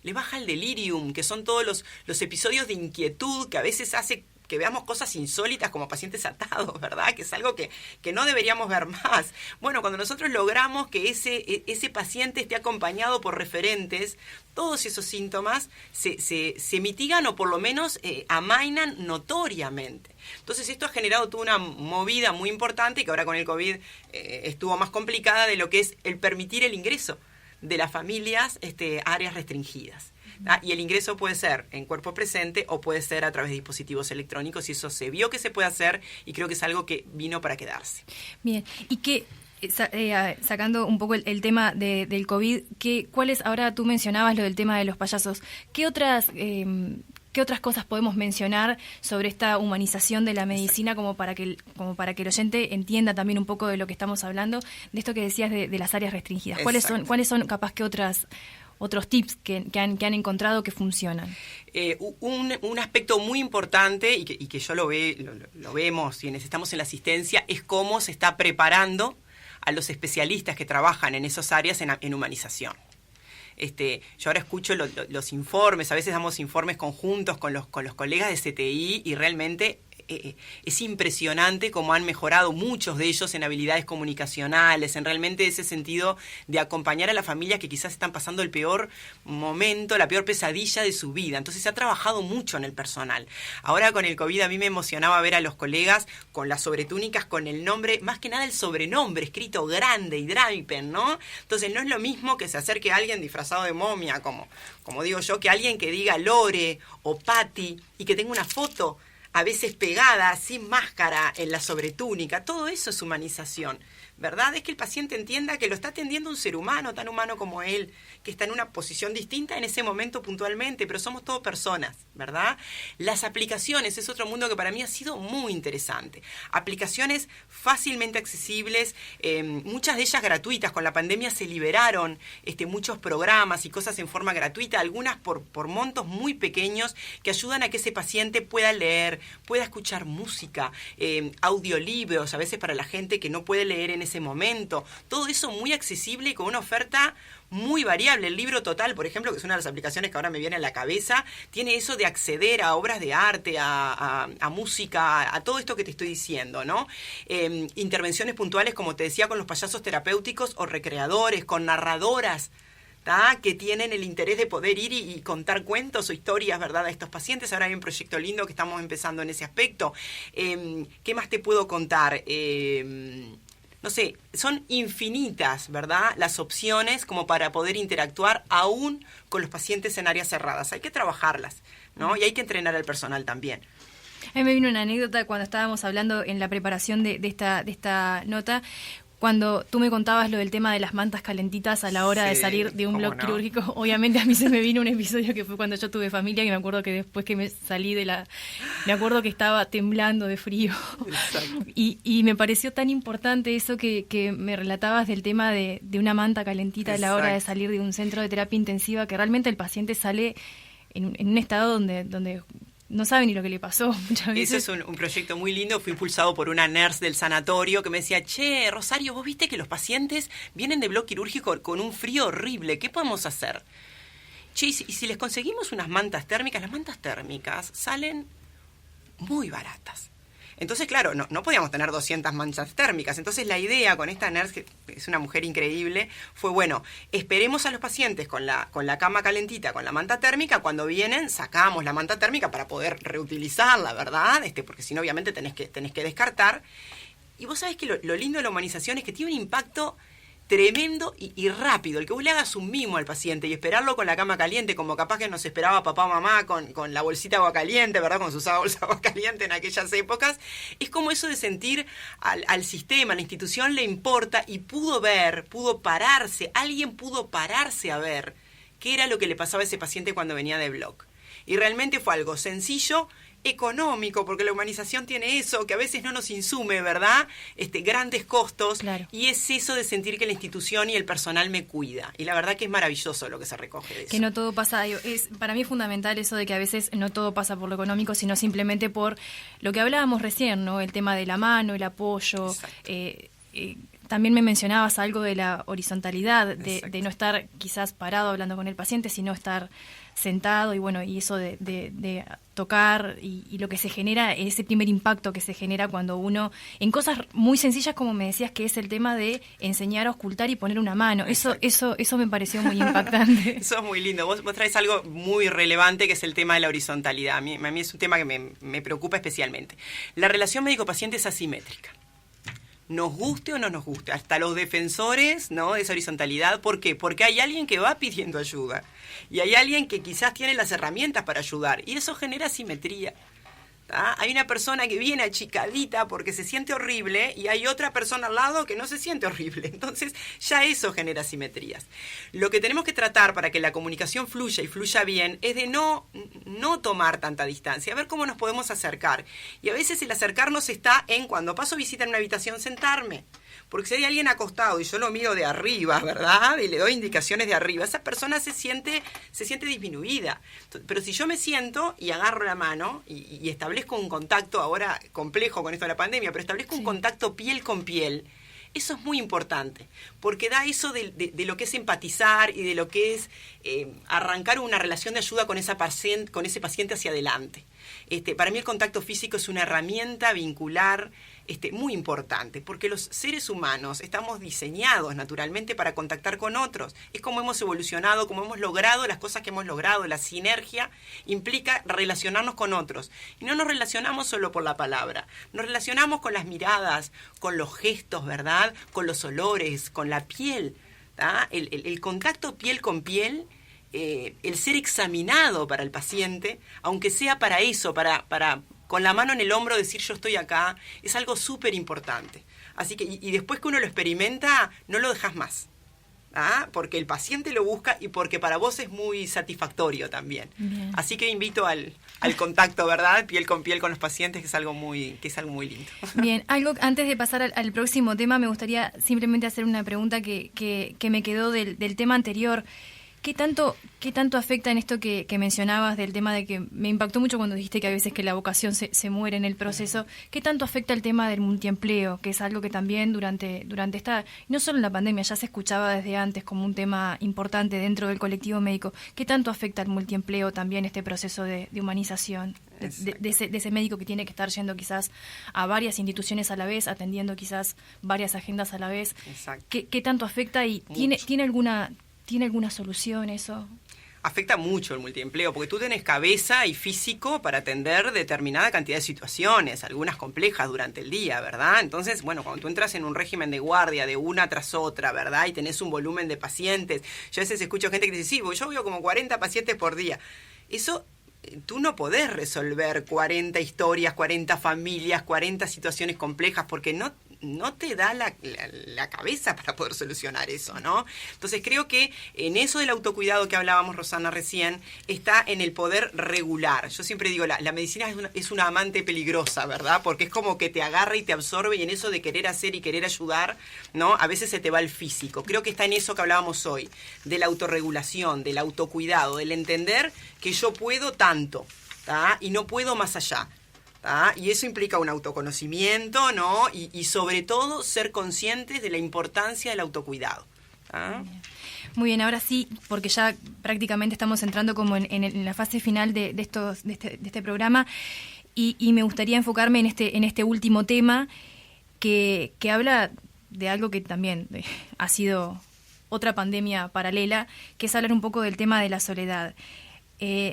les baja el delirium, que son todos los episodios de inquietud que a veces hace que veamos cosas insólitas como pacientes atados, ¿verdad? Que es algo que no deberíamos ver más. Bueno, cuando nosotros logramos que ese paciente esté acompañado por referentes, todos esos síntomas se mitigan o por lo menos amainan notoriamente. Entonces esto ha generado toda una movida muy importante que ahora con el COVID estuvo más complicada, de lo que es el permitir el ingreso de las familias a áreas restringidas. Y el ingreso puede ser en cuerpo presente o puede ser a través de dispositivos electrónicos, y eso se vio que se puede hacer y creo que es algo que vino para quedarse. Bien, y que sacando un poco el tema del COVID, ¿cuáles? Ahora tú mencionabas lo del tema de los payasos, ¿qué otras cosas podemos mencionar sobre esta humanización de la medicina como para que el oyente entienda también un poco de lo que estamos hablando, de esto que decías de las áreas restringidas? ¿Cuáles son capaz que otros tips que han encontrado que funcionan? Un aspecto muy importante y que yo lo vemos quienes estamos en la asistencia es cómo se está preparando a los especialistas que trabajan en esas áreas en humanización. Yo ahora escucho los informes, a veces damos informes conjuntos con los colegas de CTI y realmente es impresionante cómo han mejorado muchos de ellos en habilidades comunicacionales, en realmente ese sentido de acompañar a las familias que quizás están pasando el peor momento, la peor pesadilla de su vida. Entonces se ha trabajado mucho en el personal. Ahora con el COVID a mí me emocionaba ver a los colegas con las sobretúnicas con el nombre, más que nada el sobrenombre, escrito grande y Drapen, ¿no? Entonces no es lo mismo que se acerque a alguien disfrazado de momia, como digo yo, que alguien que diga Lore o Patti y que tenga una foto a veces pegada, sin máscara, en la sobretúnica. Todo eso es humanización, ¿verdad? Es que el paciente entienda que lo está atendiendo un ser humano, tan humano como él, que está en una posición distinta en ese momento puntualmente, pero somos todos personas, ¿verdad? Las aplicaciones es otro mundo que para mí ha sido muy interesante. Aplicaciones fácilmente accesibles, muchas de ellas gratuitas. Con la pandemia se liberaron muchos programas y cosas en forma gratuita, algunas por montos muy pequeños que ayudan a que ese paciente pueda leer, pueda escuchar música, audiolibros, a veces para la gente que no puede leer en ese momento. Todo eso muy accesible y con una oferta muy variable. El Libro Total, por ejemplo, que es una de las aplicaciones que ahora me viene a la cabeza, tiene eso de acceder a obras de arte, a música, a todo esto que te estoy diciendo, ¿no? Intervenciones puntuales, como te decía, con los payasos terapéuticos o recreadores, con narradoras, ¿tá? Que tienen el interés de poder ir y contar cuentos o historias, ¿verdad?, a estos pacientes. Ahora hay un proyecto lindo que estamos empezando en ese aspecto. ¿Qué más te puedo contar? No sé, son infinitas, ¿verdad?, las opciones como para poder interactuar aún con los pacientes en áreas cerradas. Hay que trabajarlas, ¿no? Y hay que entrenar al personal también. A mí me vino una anécdota cuando estábamos hablando en la preparación de esta nota, cuando tú me contabas lo del tema de las mantas calentitas a la hora de salir de un bloque quirúrgico. Obviamente a mí se me vino un episodio que fue cuando yo tuve familia, que me acuerdo que después que me salí me acuerdo que estaba temblando de frío. Y me pareció tan importante eso que me relatabas del tema de una manta calentita a la hora de salir de un centro de terapia intensiva, que realmente el paciente sale en un estado donde no sabe ni lo que le pasó muchas veces. Eso es un proyecto muy lindo. Fue impulsado por una nurse del sanatorio que me decía: che, Rosario, vos viste que los pacientes vienen de bloque quirúrgico con un frío horrible, ¿qué podemos hacer? Che, y si les conseguimos unas mantas térmicas, las mantas térmicas salen muy baratas. Entonces, claro, no podíamos tener 200 manchas térmicas. Entonces, la idea con esta nurse, que es una mujer increíble, fue, bueno, esperemos a los pacientes con la cama calentita, con la manta térmica. Cuando vienen, sacamos la manta térmica para poder reutilizarla, ¿verdad? Porque si no, obviamente tenés que descartar. Y vos sabés que lo lindo de la humanización es que tiene un impacto tremendo y rápido. El que vos le hagas un mimo al paciente y esperarlo con la cama caliente, como capaz que nos esperaba papá o mamá con la bolsita de agua caliente, ¿verdad? Cuando se usaba bolsa de agua caliente en aquellas épocas. Es como eso de sentir al sistema, a la institución le importa y pudo pararse, alguien pudo pararse a ver qué era lo que le pasaba a ese paciente cuando venía de bloc. Y realmente fue algo sencillo, económico, porque la humanización tiene eso, que a veces no nos insume, ¿verdad? Grandes costos, claro. Y es eso de sentir que la institución y el personal me cuida. Y la verdad que es maravilloso lo que se recoge de eso. Que no todo pasa, para mí es fundamental eso de que a veces no todo pasa por lo económico, sino simplemente por lo que hablábamos recién, ¿no? El tema de la mano, el apoyo. También me mencionabas algo de la horizontalidad, de no estar quizás parado hablando con el paciente, sino estar sentado, y bueno, y eso de tocar y lo que se genera, ese primer impacto que se genera cuando uno, en cosas muy sencillas como me decías, que es el tema de enseñar a ocultar y poner una mano. Eso me pareció muy impactante. Eso es muy lindo. Vos traes algo muy relevante, que es el tema de la horizontalidad. A mí es un tema que me preocupa especialmente. La relación médico-paciente es asimétrica. Nos guste o no nos guste, hasta los defensores, ¿no?, de esa horizontalidad. ¿Por qué? Porque hay alguien que va pidiendo ayuda y hay alguien que quizás tiene las herramientas para ayudar, y eso genera asimetría. Hay una persona que viene achicadita porque se siente horrible y hay otra persona al lado que no se siente horrible. Entonces ya eso genera simetrías. Lo que tenemos que tratar para que la comunicación fluya y fluya bien es de no tomar tanta distancia, a ver cómo nos podemos acercar. Y a veces el acercarnos está en, cuando paso visita en una habitación, sentarme. Porque si hay alguien acostado y yo lo miro de arriba, ¿verdad?, y le doy indicaciones de arriba, esa persona se siente disminuida. Pero si yo me siento y agarro la mano y establezco un contacto, ahora complejo con esto de la pandemia, pero establezco un contacto piel con piel, eso es muy importante, porque da eso de lo que es empatizar y de lo que es arrancar una relación de ayuda con ese paciente hacia adelante. Para mí el contacto físico es una herramienta vincular muy importante, porque los seres humanos estamos diseñados naturalmente para contactar con otros. Es como hemos evolucionado, como hemos logrado las cosas que hemos logrado. La sinergia implica relacionarnos con otros. Y no nos relacionamos solo por la palabra, nos relacionamos con las miradas, con los gestos, ¿verdad? Con los olores, con la piel. El contacto piel con piel, el ser examinado para el paciente, aunque sea para eso, para con la mano en el hombro decir yo estoy acá, es algo súper importante. Así que, y después que uno lo experimenta, no lo dejas más. Porque el paciente lo busca y porque para vos es muy satisfactorio también. Bien. Así que invito al contacto, ¿verdad? Piel con los pacientes, que es algo muy lindo. Bien, antes de pasar al próximo tema, me gustaría simplemente hacer una pregunta que me quedó del tema anterior. ¿Qué tanto afecta en esto que mencionabas del tema de que me impactó mucho cuando dijiste que a veces que la vocación se muere en el proceso? ¿Qué tanto afecta el tema del multiempleo, que es algo que también durante esta, no solo en la pandemia, ya se escuchaba desde antes como un tema importante dentro del colectivo médico? ¿Qué tanto afecta el multiempleo también este proceso de humanización de ese médico que tiene que estar yendo quizás a varias instituciones a la vez, atendiendo quizás varias agendas a la vez? Exacto. ¿Qué tanto afecta y tiene alguna solución eso? Afecta mucho el multiempleo, porque tú tienes cabeza y físico para atender determinada cantidad de situaciones, algunas complejas durante el día, ¿verdad? Entonces, bueno, cuando tú entras en un régimen de guardia de una tras otra, ¿verdad? Y tenés un volumen de pacientes, yo a veces escucho gente que dice, sí, yo veo como 40 pacientes por día. Eso, tú no podés resolver 40 historias, 40 familias, 40 situaciones complejas, porque no te da la cabeza para poder solucionar eso, ¿no? Entonces creo que en eso del autocuidado que hablábamos, Rosana, recién, está en el poder regular. Yo siempre digo, la medicina es una amante peligrosa, ¿verdad? Porque es como que te agarra y te absorbe, y en eso de querer hacer y querer ayudar, ¿no? A veces se te va el físico. Creo que está en eso que hablábamos hoy, de la autorregulación, del autocuidado, del entender que yo puedo tanto, ¿tá? Y no puedo más allá. Y eso implica un autoconocimiento, ¿no? Y sobre todo ser conscientes de la importancia del autocuidado. Muy bien, ahora sí, porque ya prácticamente estamos entrando como en la fase final de este programa, y me gustaría enfocarme en este último tema que habla de algo que también ha sido otra pandemia paralela, que es hablar un poco del tema de la soledad.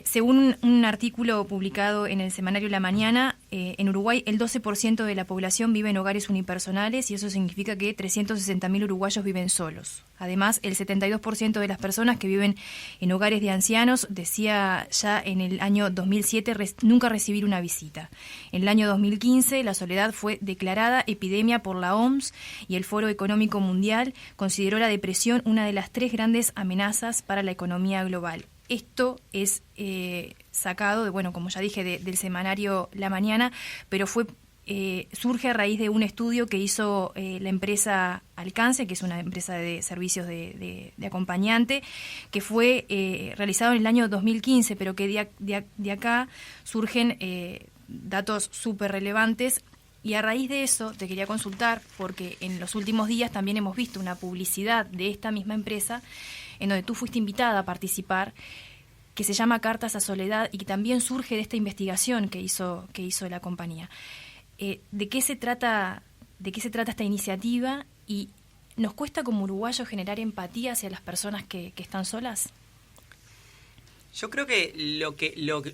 Según un artículo publicado en el semanario La Mañana, en Uruguay el 12% de la población vive en hogares unipersonales, y eso significa que 360.000 uruguayos viven solos. Además, el 72% de las personas que viven en hogares de ancianos decía ya en el año 2007 nunca recibir una visita. En el año 2015 la soledad fue declarada epidemia por la OMS, y el Foro Económico Mundial consideró la depresión una de las 3 grandes amenazas para la economía global. Esto es sacado, como ya dije, del semanario La Mañana, pero surge a raíz de un estudio que hizo la empresa Alcance, que es una empresa de servicios de acompañante, que fue realizado en el año 2015, pero que de acá surgen datos súper relevantes. Y a raíz de eso te quería consultar, porque en los últimos días también hemos visto una publicidad de esta misma empresa en donde tú fuiste invitada a participar, que se llama Cartas a Soledad, y que también surge de esta investigación que hizo la compañía. ¿De qué se trata esta iniciativa? ¿Y nos cuesta como uruguayos generar empatía hacia las personas que están solas? Yo creo que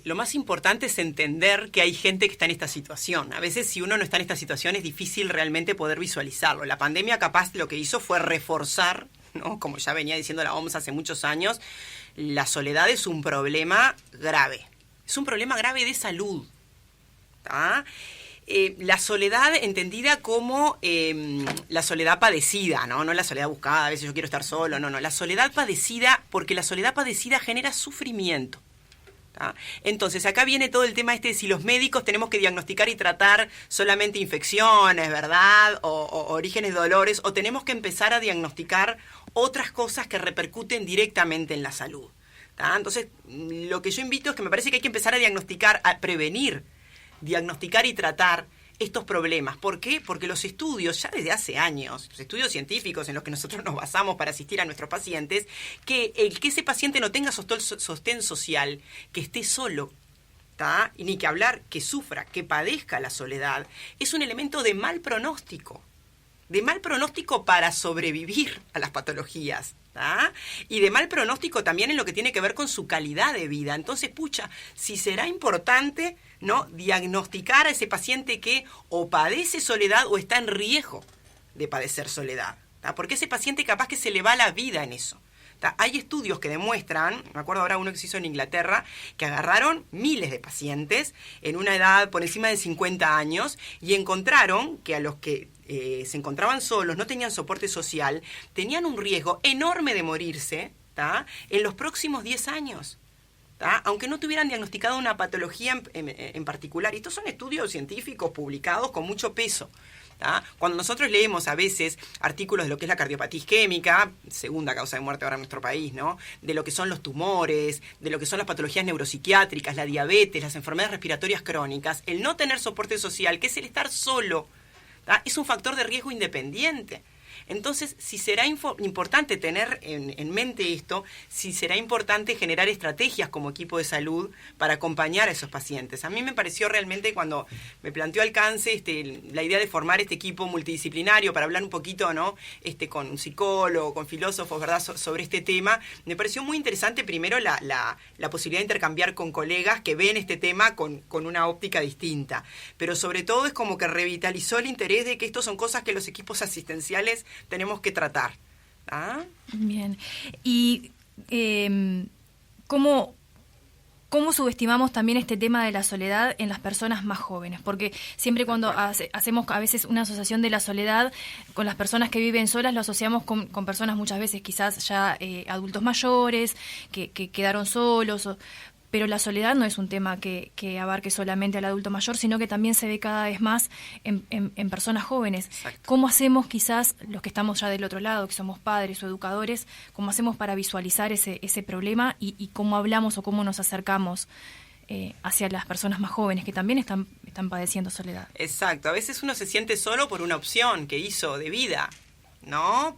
lo más importante es entender que hay gente que está en esta situación. A veces, si uno no está en esta situación, es difícil realmente poder visualizarlo. La pandemia capaz lo que hizo fue reforzar, ¿no? Como ya venía diciendo la OMS hace muchos años, la soledad es un problema grave. Es un problema grave de salud. La soledad entendida como la soledad padecida, ¿no? No la soledad buscada, a veces yo quiero estar solo, no. La soledad padecida, porque la soledad padecida genera sufrimiento. Entonces, acá viene todo el tema de si los médicos tenemos que diagnosticar y tratar solamente infecciones, ¿verdad? O orígenes de dolores, o tenemos que empezar a diagnosticar otras cosas que repercuten directamente en la salud. Entonces, lo que yo invito es que me parece que hay que empezar a diagnosticar, a prevenir, diagnosticar y tratar estos problemas. ¿Por qué? Porque los estudios, ya desde hace años, los estudios científicos en los que nosotros nos basamos para asistir a nuestros pacientes, que ese paciente no tenga sostén social, que esté solo, ¿tá? Y ni que hablar que sufra, que padezca la soledad, es un elemento de mal pronóstico para sobrevivir a las patologías. ¿tá? Y de mal pronóstico también en lo que tiene que ver con su calidad de vida. Entonces, pucha, si será importante, ¿no?, diagnosticar a ese paciente que o padece soledad o está en riesgo de padecer soledad. ¿tá? Porque ese paciente capaz que se le va la vida en eso. Hay estudios que demuestran, me acuerdo ahora uno que se hizo en Inglaterra, que agarraron miles de pacientes en una edad por encima de 50 años y encontraron que a los que se encontraban solos, no tenían soporte social, tenían un riesgo enorme de morirse, ¿tá?, en los próximos 10 años. ¿tá? Aunque no tuvieran diagnosticado una patología en particular. Y estos son estudios científicos publicados con mucho peso. ¿tá? Cuando nosotros leemos a veces artículos de lo que es la cardiopatía isquémica, segunda causa de muerte ahora en nuestro país, ¿no?, de lo que son los tumores, de lo que son las patologías neuropsiquiátricas, la diabetes, las enfermedades respiratorias crónicas, el no tener soporte social, que es el estar solo, ¿tá?, es un factor de riesgo independiente. Entonces, si será importante tener en mente esto, si será importante generar estrategias como equipo de salud para acompañar a esos pacientes. A mí me pareció realmente, cuando me planteó Alcance la idea de formar este equipo multidisciplinario para hablar un poquito, ¿no?, con un psicólogo, con filósofos, ¿verdad?, sobre este tema, me pareció muy interesante primero la posibilidad de intercambiar con colegas que ven este tema con una óptica distinta. Pero sobre todo es como que revitalizó el interés de que estos son cosas que los equipos asistenciales tenemos que tratar. ¿Ah? Bien. Y ¿cómo subestimamos también este tema de la soledad en las personas más jóvenes? Porque siempre cuando hacemos a veces una asociación de la soledad con las personas que viven solas, lo asociamos con personas muchas veces quizás ya adultos mayores, que quedaron solos, pero la soledad no es un tema que abarque solamente al adulto mayor, sino que también se ve cada vez más en personas jóvenes. Exacto. ¿Cómo hacemos quizás los que estamos ya del otro lado, que somos padres o educadores, cómo hacemos para visualizar ese problema y cómo hablamos o cómo nos acercamos hacia las personas más jóvenes que también están padeciendo soledad? Exacto. A veces uno se siente solo por una opción que hizo de vida, ¿no?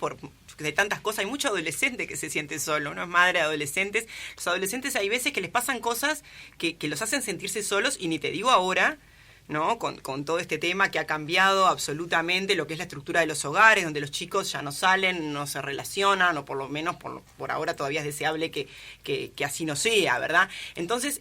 De tantas cosas. Hay mucho adolescente que se siente solo. Uno es madre de adolescentes. Los adolescentes hay veces que les pasan cosas que los hacen sentirse solos, y ni te digo ahora, ¿no?, con todo este tema que ha cambiado absolutamente lo que es la estructura de los hogares, donde los chicos ya no salen, no se relacionan, o por lo menos por ahora todavía es deseable que así no sea, ¿verdad? Entonces,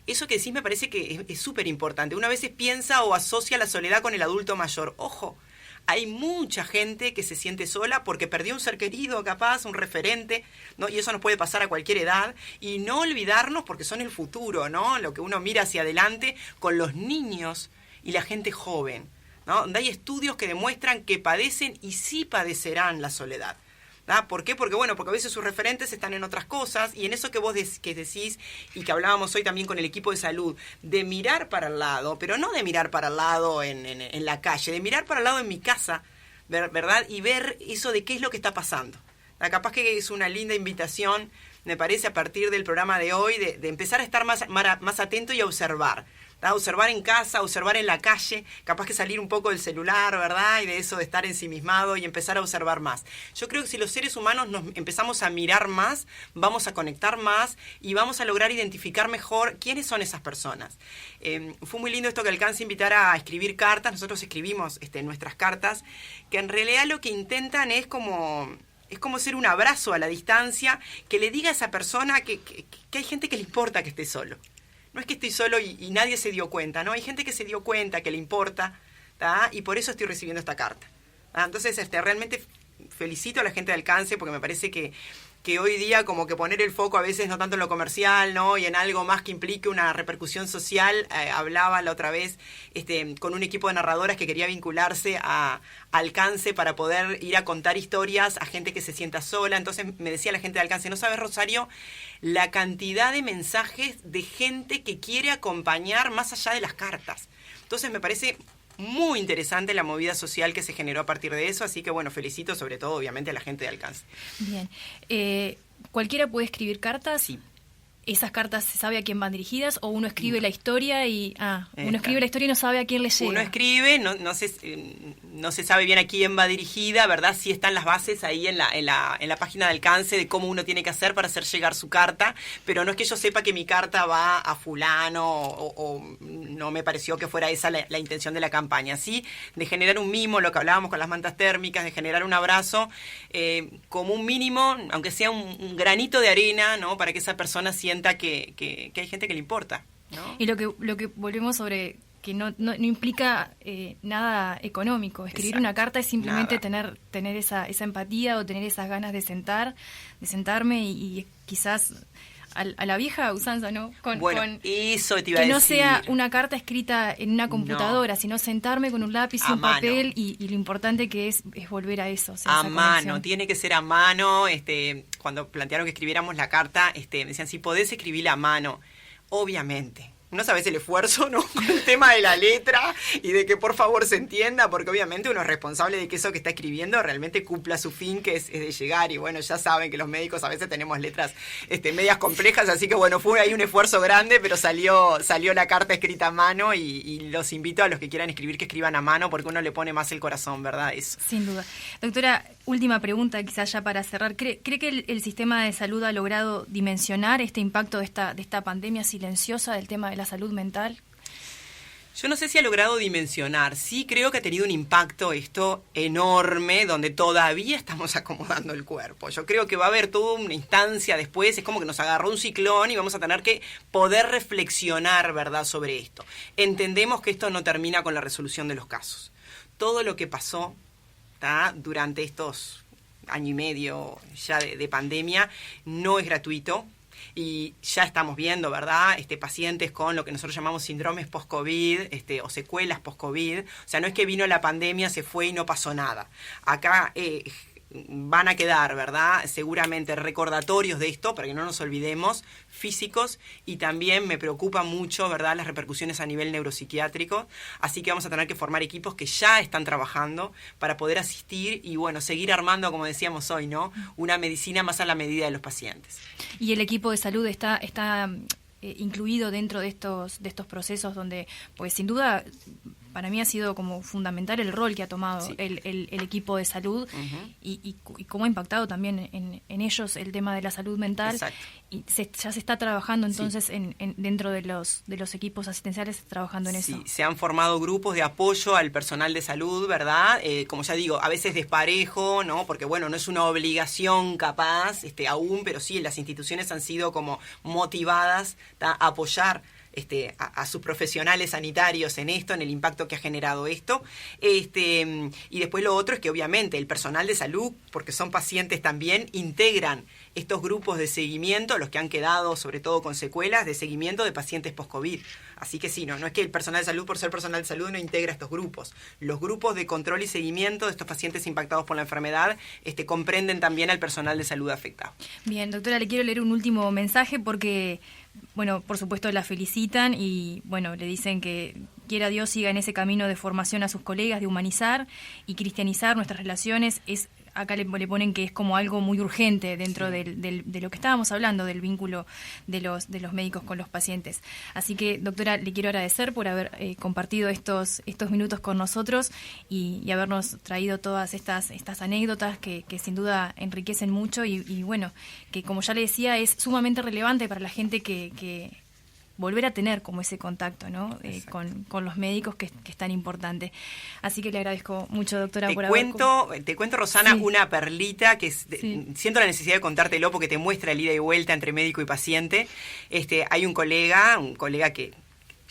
eso que decís me parece que es súper importante. Una vez piensa o asocia la soledad con el adulto mayor. Ojo, hay mucha gente que se siente sola porque perdió un ser querido, capaz, un referente, ¿no? Y eso nos puede pasar a cualquier edad. Y no olvidarnos, porque son el futuro, ¿no?, lo que uno mira hacia adelante con los niños y la gente joven, ¿no?, donde hay estudios que demuestran que padecen y sí padecerán la soledad. ¿Ah? ¿Por qué? Porque a veces sus referentes están en otras cosas, y en eso que vos que decís y que hablábamos hoy también con el equipo de salud, de mirar para el lado, pero no de mirar para el lado en la calle, de mirar para el lado en mi casa, ¿verdad? Y ver eso de qué es lo que está pasando. Capaz que es una linda invitación, me parece, a partir del programa de hoy, de empezar a estar más atento y a observar. ¿tá? Observar en casa, observar en la calle, capaz que salir un poco del celular, ¿verdad? Y de eso de estar ensimismado y empezar a observar más. Yo creo que si los seres humanos nos empezamos a mirar más, vamos a conectar más y vamos a lograr identificar mejor quiénes son esas personas. Fue muy lindo esto que Alcance invitara a escribir cartas. Nosotros escribimos nuestras cartas, que en realidad lo que intentan es como ser un abrazo a la distancia, que le diga a esa persona que hay gente que le importa que esté solo. No es que estoy solo y nadie se dio cuenta, ¿no? Hay gente que se dio cuenta, que le importa, ¿tá? Y por eso estoy recibiendo esta carta. ¿tá? Entonces, realmente felicito a la gente de Alcance, porque me parece que hoy día como que poner el foco a veces no tanto en lo comercial, ¿no? Y en algo más que implique una repercusión social. Hablaba la otra vez con un equipo de narradoras que quería vincularse a Alcance para poder ir a contar historias a gente que se sienta sola. Entonces me decía la gente de Alcance, ¿no sabes, Rosario, la cantidad de mensajes de gente que quiere acompañar más allá de las cartas? Entonces me parece muy interesante la movida social que se generó a partir de eso, así que felicito sobre todo obviamente a la gente de Alcance. Bien. ¿Cualquiera puede escribir cartas? Sí. ¿esas cartas se sabe a quién van dirigidas o uno escribe la historia y uno escribe la historia y no sabe a quién le llega? Uno escribe, no se sabe bien a quién va dirigida, ¿verdad? Sí están las bases ahí en la página de alcance de cómo uno tiene que hacer para hacer llegar su carta, pero no es que yo sepa que mi carta va a fulano o no me pareció que fuera esa la intención de la campaña. Sí, de generar un mimo, lo que hablábamos con las mantas térmicas, de generar un abrazo, como un mínimo, aunque sea un granito de arena, ¿no? Para que esa persona sienta que hay gente que le importa, ¿no? Y lo que volvemos sobre que no implica nada económico. Escribir una carta es simplemente tener esa empatía o tener esas ganas de sentarme y quizás a la vieja usanza, ¿no? Eso te iba a decir. Que no sea una carta escrita en una computadora, sino sentarme con un lápiz y un papel y lo importante que es volver a eso. O sea, a mano, tiene que ser a mano. Cuando plantearon que escribiéramos la carta, me decían, si podés escribirla a mano. Obviamente. No sabes el esfuerzo, ¿no? Con el tema de la letra y de que por favor se entienda, porque obviamente uno es responsable de que eso que está escribiendo realmente cumpla su fin, que es de llegar. Y bueno, ya saben que los médicos a veces tenemos letras medias complejas, así que bueno, fue ahí un esfuerzo grande, pero salió la carta escrita a mano y los invito a los que quieran escribir que escriban a mano, porque uno le pone más el corazón, ¿verdad? Eso. Sin duda. Doctora, última pregunta quizás ya para cerrar. ¿Cree que el sistema de salud ha logrado dimensionar este impacto de esta pandemia silenciosa del tema de la salud mental? Yo no sé si ha logrado dimensionar. Sí creo que ha tenido un impacto esto enorme, donde todavía estamos acomodando el cuerpo. Yo creo que va a haber toda una instancia después, es como que nos agarró un ciclón y vamos a tener que poder reflexionar, ¿verdad?, sobre esto. Entendemos que esto no termina con la resolución de los casos. Todo lo que pasó, ¿tá?, durante estos año y medio ya de pandemia no es gratuito. Y ya estamos viendo, ¿verdad?, pacientes con lo que nosotros llamamos síndromes post-COVID, o secuelas post-COVID. O sea, no es que vino la pandemia, se fue y no pasó nada. Acá van a quedar, ¿verdad?, seguramente recordatorios de esto, para que no nos olvidemos, físicos, y también me preocupa mucho, ¿verdad?, las repercusiones a nivel neuropsiquiátrico. Así que vamos a tener que formar equipos que ya están trabajando para poder asistir y, bueno, seguir armando, como decíamos hoy, ¿no?, una medicina más a la medida de los pacientes. ¿Y el equipo de salud está incluido dentro de estos procesos donde, pues sin duda, para mí ha sido como fundamental el rol que ha tomado el equipo de salud y cómo ha impactado también en ellos el tema de la salud mental? Exacto. Y ya se está trabajando entonces dentro de los equipos asistenciales, trabajando en eso. Sí, se han formado grupos de apoyo al personal de salud, ¿verdad? Como ya digo, a veces desparejo, ¿no? Porque bueno, no es una obligación capaz aún, pero sí, las instituciones han sido como motivadas a apoyar a sus profesionales sanitarios en esto, en el impacto que ha generado esto. Y después lo otro es que obviamente el personal de salud, porque son pacientes también, integran estos grupos de seguimiento, los que han quedado sobre todo con secuelas, de seguimiento de pacientes post-COVID. Así que sí, no es que el personal de salud, por ser personal de salud, no integra estos grupos. Los grupos de control y seguimiento de estos pacientes impactados por la enfermedad comprenden también al personal de salud afectado. Bien, doctora, le quiero leer un último mensaje porque, bueno, por supuesto la felicitan y, bueno, le dicen que quiera Dios siga en ese camino de formación a sus colegas, de humanizar y cristianizar nuestras relaciones. Acá le ponen que es como algo muy urgente dentro de lo que estábamos hablando, del vínculo de los médicos con los pacientes. Así que, doctora, le quiero agradecer por haber compartido estos minutos con nosotros y habernos traído todas estas anécdotas que sin duda enriquecen mucho y bueno, que como ya le decía, es sumamente relevante para la gente que volver a tener como ese contacto, ¿no? Con los médicos, que es tan importante. Así que le agradezco mucho, doctora, Te cuento, Rosana, una perlita que siento la necesidad de contártelo porque te muestra el ida y vuelta entre médico y paciente. Hay un colega que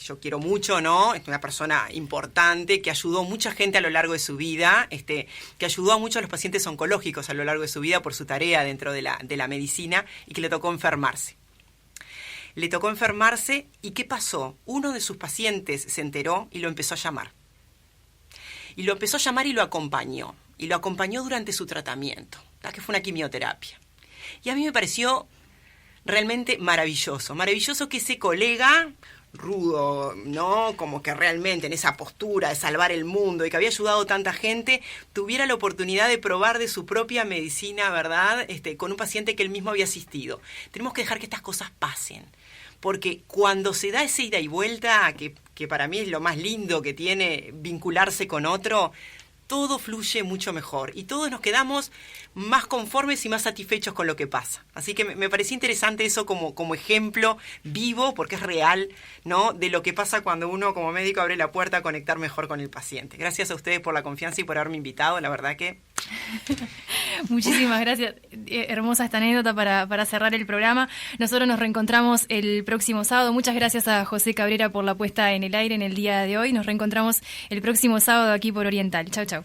yo quiero mucho, ¿no? Es una persona importante que ayudó a mucha gente a lo largo de su vida, que ayudó a muchos de los pacientes oncológicos a lo largo de su vida por su tarea dentro de la medicina y que le tocó enfermarse. ¿Y qué pasó? Uno de sus pacientes se enteró y lo empezó a llamar. Y lo acompañó. Y lo acompañó durante su tratamiento, que fue una quimioterapia. Y a mí me pareció realmente maravilloso. Maravilloso que ese colega rudo, ¿no? Como que realmente en esa postura de salvar el mundo y que había ayudado a tanta gente, tuviera la oportunidad de probar de su propia medicina, ¿verdad? Con un paciente que él mismo había asistido. Tenemos que dejar que estas cosas pasen. Porque cuando se da esa ida y vuelta, que para mí es lo más lindo que tiene vincularse con otro, todo fluye mucho mejor y todos nos quedamos más conformes y más satisfechos con lo que pasa. Así que me parecía interesante eso como ejemplo vivo, porque es real, ¿no? De lo que pasa cuando uno como médico abre la puerta a conectar mejor con el paciente. Gracias a ustedes por la confianza y por haberme invitado, la verdad que... Muchísimas gracias. Hermosa esta anécdota para cerrar el programa. Nosotros nos reencontramos el próximo sábado. Muchas gracias a José Cabrera por la puesta en el aire en el día de hoy. Nos reencontramos el próximo sábado aquí por Oriental. Chau, chau.